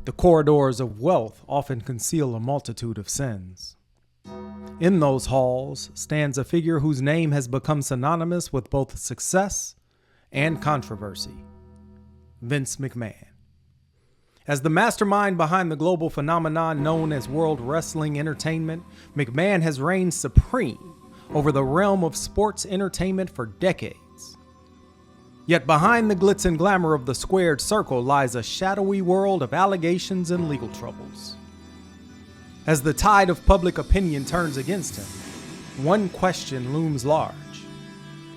The corridors of wealth often conceal a multitude of sins. In those halls stands a figure whose name has become synonymous with both success and controversy: Vince McMahon. As the mastermind behind the global phenomenon known as World Wrestling Entertainment, McMahon has reigned supreme over the realm of sports entertainment for decades. Yet behind the glitz and glamour of the squared circle lies a shadowy world of allegations and legal troubles. As the tide of public opinion turns against him, one question looms large: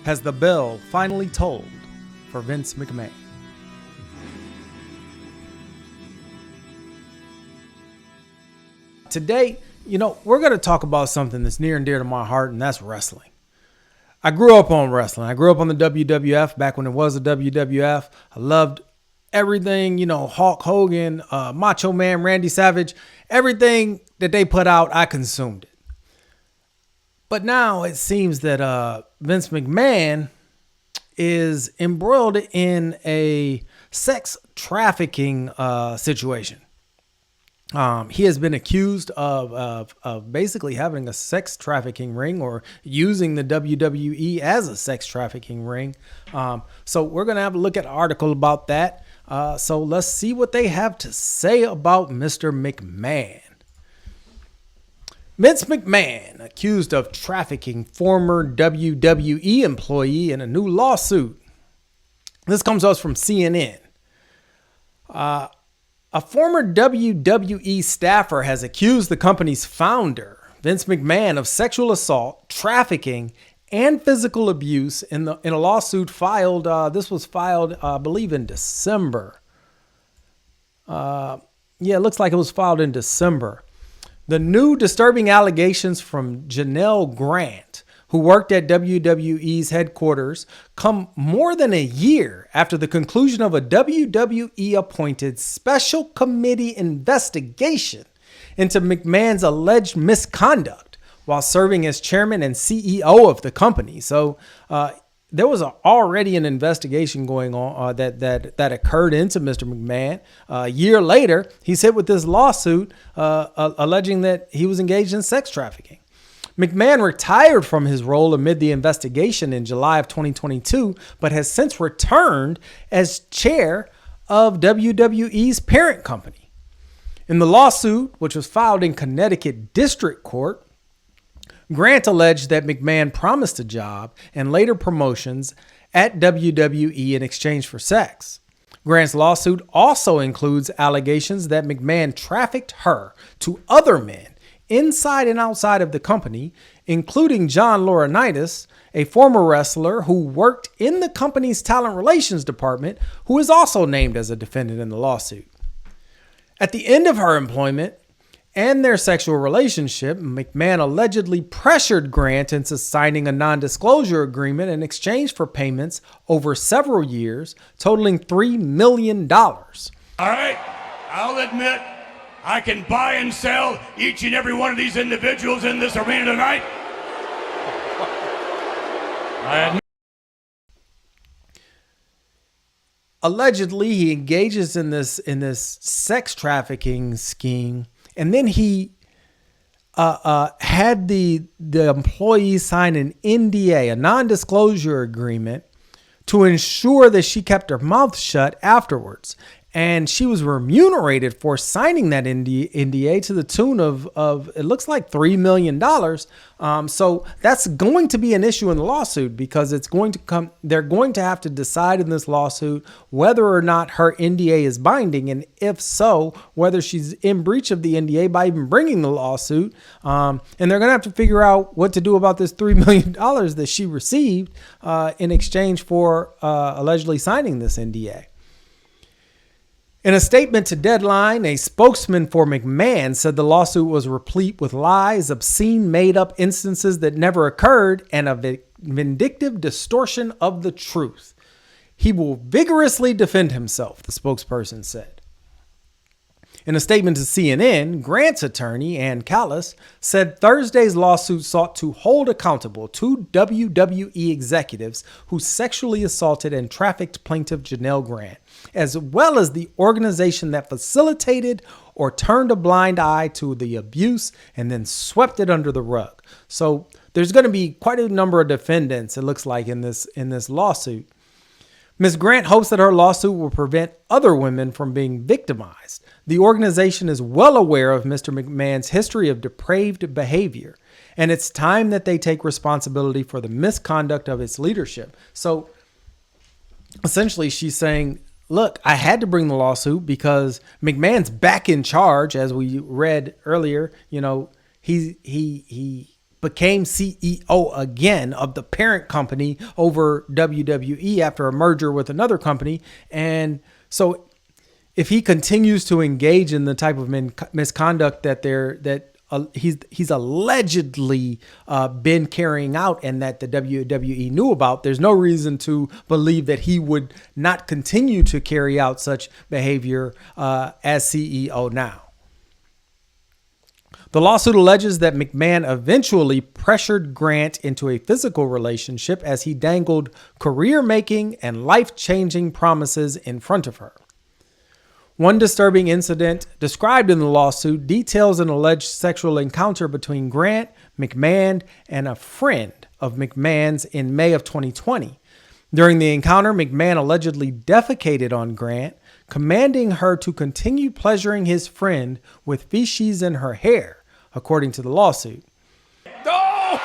has the bell finally tolled for Vince McMahon? Today, we're going to talk about something that's near and dear to my heart, and that's wrestling. I grew up on wrestling. I grew up on the WWF back when it was the WWF. I loved everything, Hulk Hogan, Macho Man, Randy Savage, everything that they put out, I consumed it. But now it seems that Vince McMahon is embroiled in a sex trafficking situation. He has been accused of basically having a sex trafficking ring, or using the WWE as a sex trafficking ring. So we're going to have a look at an article about that. So let's see what they have to say about Mr. McMahon. Vince McMahon, accused of trafficking former WWE employee in a new lawsuit. This comes to us from CNN. A former WWE staffer has accused the company's founder, Vince McMahon, of sexual assault, trafficking, and physical abuse in a lawsuit filed. This was filed, I believe, in December. It looks like it was filed in December. The new disturbing allegations from Janelle Grant, who worked at WWE's headquarters, come more than a year after the conclusion of a WWE-appointed special committee investigation into McMahon's alleged misconduct while serving as chairman and CEO of the company. So there was already an investigation going on that occurred into Mr. McMahon. A year later, he's hit with this lawsuit alleging that he was engaged in sex trafficking. McMahon retired from his role amid the investigation in July of 2022, but has since returned as chair of WWE's parent company. In the lawsuit, which was filed in Connecticut District Court, Grant alleged that McMahon promised a job and later promotions at WWE in exchange for sex. Grant's lawsuit also includes allegations that McMahon trafficked her to other men inside and outside of the company, including John Laurinaitis, a former wrestler who worked in the company's talent relations department, who is also named as a defendant in the lawsuit. At the end of her employment and their sexual relationship, McMahon allegedly pressured Grant into signing a non-disclosure agreement in exchange for payments over several years, totaling $3 million. All right, I'll admit, I can buy and sell each and every one of these individuals in this arena tonight. Allegedly, he engages in this sex trafficking scheme, and then he had the employee sign an NDA, a non-disclosure agreement, to ensure that she kept her mouth shut afterwards. And she was remunerated for signing that NDA to the tune of it looks like $3 million. So that's going to be an issue in the lawsuit, because they're going to have to decide in this lawsuit whether or not her NDA is binding, and if so, whether she's in breach of the NDA by even bringing the lawsuit. And they're going to have to figure out what to do about this $3 million that she received in exchange for allegedly signing this NDA. In a statement to Deadline, a spokesman for McMahon said the lawsuit was replete with lies, obscene made-up instances that never occurred, and a vindictive distortion of the truth. He will vigorously defend himself, the spokesperson said. In a statement to CNN, Grant's attorney, Ann Callis, said Thursday's lawsuit sought to hold accountable two WWE executives who sexually assaulted and trafficked plaintiff Janelle Grant, as well as the organization that facilitated or turned a blind eye to the abuse and then swept it under the rug. So there's going to be quite a number of defendants, it looks like, in this lawsuit. Ms. Grant hopes that her lawsuit will prevent other women from being victimized. The organization is well aware of Mr. McMahon's history of depraved behavior, and it's time that they take responsibility for the misconduct of its leadership. So essentially, she's saying, look, I had to bring the lawsuit because McMahon's back in charge, as we read earlier. You know, he became CEO again of the parent company over WWE after a merger with another company. And so if he continues to engage in the type of misconduct that he's allegedly been carrying out and that the WWE knew about, there's no reason to believe that he would not continue to carry out such behavior as CEO now. The lawsuit alleges that McMahon eventually pressured Grant into a physical relationship as he dangled career-making and life-changing promises in front of her. One disturbing incident described in the lawsuit details an alleged sexual encounter between Grant, McMahon, and a friend of McMahon's in May of 2020. During the encounter, McMahon allegedly defecated on Grant, commanding her to continue pleasuring his friend with feces in her hair, according to the lawsuit. No!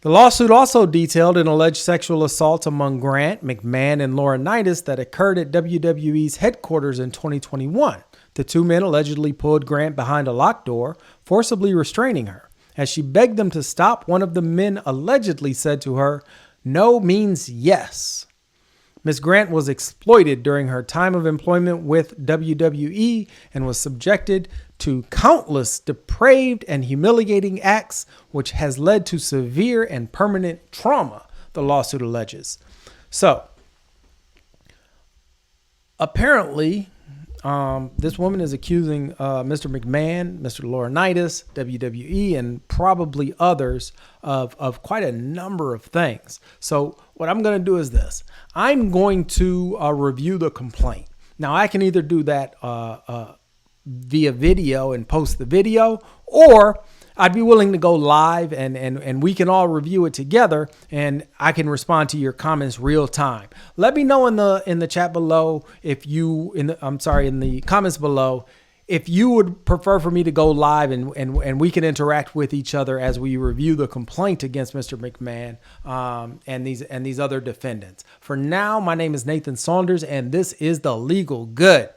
The lawsuit also detailed an alleged sexual assault among Grant, McMahon, and Laurinaitis that occurred at WWE's headquarters in 2021. The two men allegedly pulled Grant behind a locked door, forcibly restraining her. As she begged them to stop, one of the men allegedly said to her, "No means yes." Ms. Grant was exploited during her time of employment with WWE and was subjected to countless depraved and humiliating acts, which has led to severe and permanent trauma, the lawsuit alleges. So, apparently, this woman is accusing Mr. McMahon, Mr. Laurinaitis, WWE, and probably others of quite a number of things. So what I'm going to do is this. I'm going to review the complaint. Now, I can either do that via video and post the video, or I'd be willing to go live and we can all review it together and I can respond to your comments real time. Let me know in the chat below if you in the comments below if you would prefer for me to go live and we can interact with each other as we review the complaint against Mr. McMahon and these other defendants. For now, my name is Nathan Saunders and this is The Legal Good.